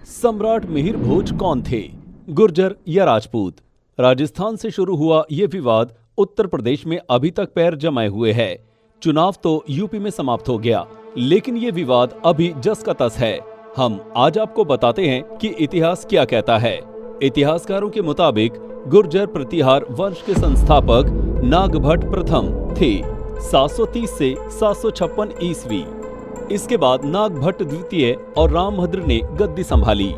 सम्राट मिहिर भोज कौन थे, गुर्जर या राजपूत? राजस्थान से शुरू हुआ ये विवाद उत्तर प्रदेश में अभी तक पैर जमाए हुए है। चुनाव तो यूपी में समाप्त हो गया, लेकिन ये विवाद अभी जस का तस है। हम आज आपको बताते हैं कि इतिहास क्या कहता है। इतिहासकारों के मुताबिक गुर्जर प्रतिहार वंश के संस्थापक नागभट्ट प्रथम थे 730 से 756 ईस्वी। इसके बाद नागभट्ट द्वितीय और रामभद्र ने गद्दी संभाली।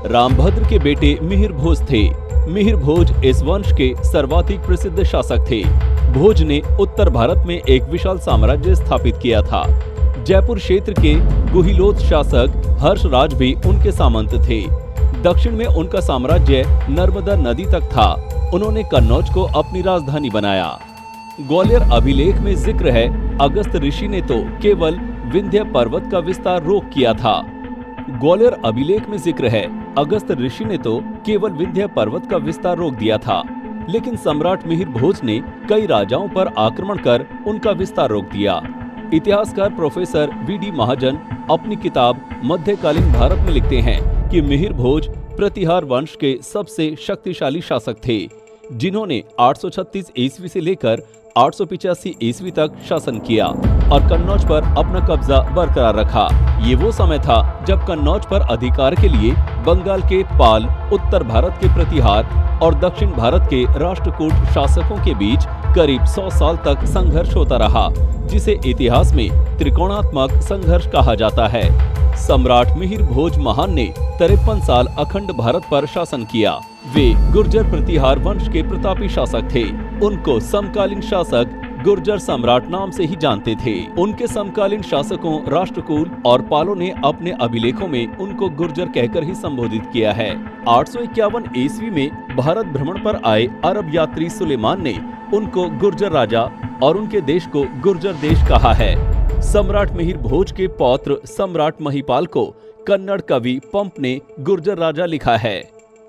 रामभद्र के बेटे मिहिर भोज थे। मिहिर भोज इस वंश के सर्वाधिक प्रसिद्ध शासक थे। भोज ने उत्तर भारत में एक विशाल साम्राज्य स्थापित किया था। जयपुर क्षेत्र के गुहिलोत शासक हर्षराज भी उनके सामंत थे। दक्षिण में उनका साम्राज्य नर्मदा नदी तक था। उन्होंने कन्नौज को अपनी राजधानी बनाया। ग्वालियर अभिलेख में जिक्र है, अगस्त ऋषि ने तो केवल विंध्य पर्वत का विस्तार रोक किया था। ग्वालियर अभिलेख में जिक्र है, अगस्त ऋषि ने तो केवल विंध्य पर्वत का विस्तार रोक दिया था, लेकिन सम्राट मिहिर भोज ने कई राजाओं पर आक्रमण कर उनका विस्तार रोक दिया। इतिहासकार प्रोफेसर वी.डी. महाजन अपनी किताब मध्यकालीन भारत में लिखते हैं कि मिहिर भोज प्रतिहार वंश के सबसे शक्तिशाली शासक थे, जिन्होंने 836 ईस्वी से लेकर 885 ईस्वी तक शासन किया और कन्नौज पर अपना कब्जा बरकरार रखा। ये वो समय था जब कन्नौज पर अधिकार के लिए बंगाल के पाल, उत्तर भारत के प्रतिहार और दक्षिण भारत के राष्ट्रकूट शासकों के बीच करीब 100 साल तक संघर्ष होता रहा, जिसे इतिहास में त्रिकोणात्मक संघर्ष कहा जाता है। सम्राट मिहिर भोज महान ने 53 साल अखंड भारत पर शासन किया। वे गुर्जर प्रतिहार वंश के प्रतापी शासक थे। उनको समकालीन शासक गुर्जर सम्राट नाम से ही जानते थे। उनके समकालीन शासकों राष्ट्रकूल और पालों ने अपने अभिलेखों में उनको गुर्जर कहकर ही संबोधित किया है। 851 ईस्वी में भारत भ्रमण पर आए अरब यात्री सुलेमान ने उनको गुर्जर राजा और उनके देश को गुर्जर देश कहा है। सम्राट मिहिर भोज के पौत्र सम्राट महिपाल को कन्नड़ कवि पंप ने गुर्जर राजा लिखा है।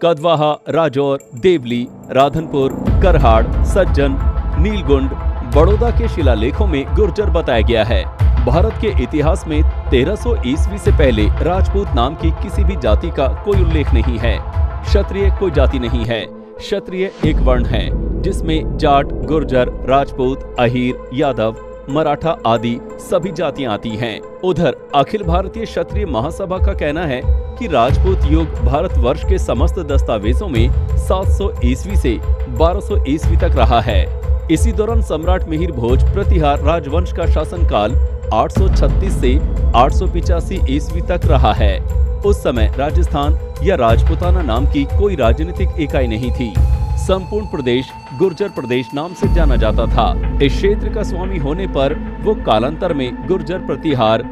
कदवाहा, राजौर, देवली, राधनपुर, करहाड़, सज्जन, नीलगुंड, बड़ौदा के शिलालेखों में गुर्जर बताया गया है। भारत के इतिहास में 1300 ईस्वी से पहले राजपूत नाम की किसी भी जाति का कोई उल्लेख नहीं है। क्षत्रिय कोई जाति नहीं है। क्षत्रिय एक वर्ण है जिसमें जाट, गुर्जर, राजपूत, अहीर, यादव, मराठा आदि सभी जातियां आती हैं। उधर अखिल भारतीय क्षत्रिय महासभा का कहना है कि राजपूत युग भारतवर्ष के समस्त दस्तावेजों में 700 ईस्वी से 1200 ईस्वी तक रहा है। इसी दौरान सम्राट मिहिर भोज प्रतिहार राजवंश का शासनकाल 836 से 885 ईस्वी तक रहा है। उस समय राजस्थान या राजपूताना नाम की कोई राजनीतिक इकाई नहीं थी। संपूर्ण प्रदेश गुर्जर प्रदेश नाम से जाना जाता था। इस क्षेत्र का स्वामी होने पर वो कालांतर में गुर्जर प्रतिहार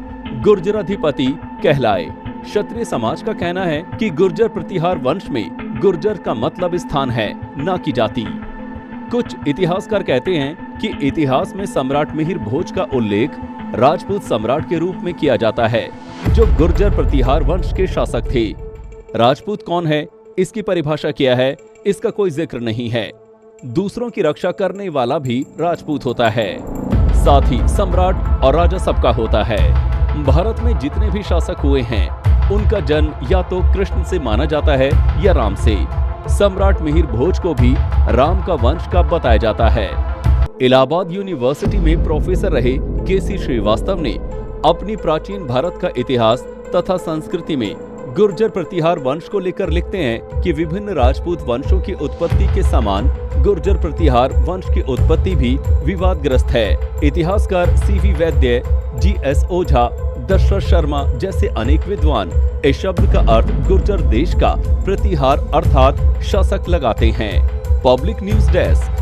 गुर्जराधिपति कहलाए। क्षत्रिय समाज का कहना है कि गुर्जर प्रतिहार वंश में गुर्जर का मतलब स्थान है, न कि जाति। कुछ इतिहासकार कहते हैं कि इतिहास में सम्राट मिहिर भोज का उल्लेख राजपूत सम्राट के रूप में किया जाता है, जो गुर्जर प्रतिहार वंश के शासक थे। राजपूत कौन है, इसकी परिभाषा क्या है, इसका कोई जिक्र नहीं है। दूसरों की रक्षा करने वाला भी राजपूत होता है। साथ ही सम्राट और राजा सबका होता है। भारत में जितने भी शासक हुए हैं, उनका जन्म या तो कृष्ण से माना जाता है या राम से। सम्राट मिहिर भोज को भी राम का वंश का बताया जाता है। इलाहाबाद यूनिवर्सिटी में प्रोफेसर रहे के.सी. श्रीवास्तव ने अपनी प्राचीन भारत का इतिहास तथा संस्कृति में गुर्जर प्रतिहार वंश को लेकर लिखते हैं कि विभिन्न राजपूत वंशों की उत्पत्ति के समान गुर्जर प्रतिहार वंश की उत्पत्ति भी विवादग्रस्त है। इतिहासकार सी.वी. वैद्य, जी.एस. ओझा, दशरथ शर्मा जैसे अनेक विद्वान इस शब्द का अर्थ गुर्जर देश का प्रतिहार अर्थात शासक लगाते हैं। Public news desk.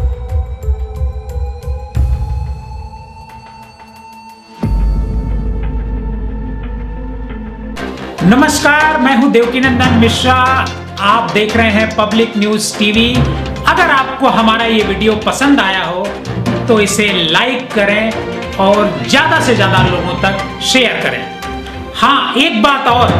नमस्कार, मैं हूं देवकीनंदन मिश्रा। आप देख रहे हैं पब्लिक न्यूज टीवी। अगर आपको हमारा ये वीडियो पसंद आया हो तो इसे लाइक करें और ज्यादा से ज्यादा लोगों तक शेयर करें। हाँ, एक बात और,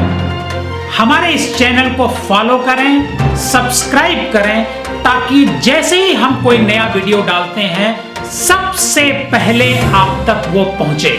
हमारे इस चैनल को फॉलो करें, सब्सक्राइब करें, ताकि जैसे ही हम कोई नया वीडियो डालते हैं सबसे पहले आप तक वो पहुंचे।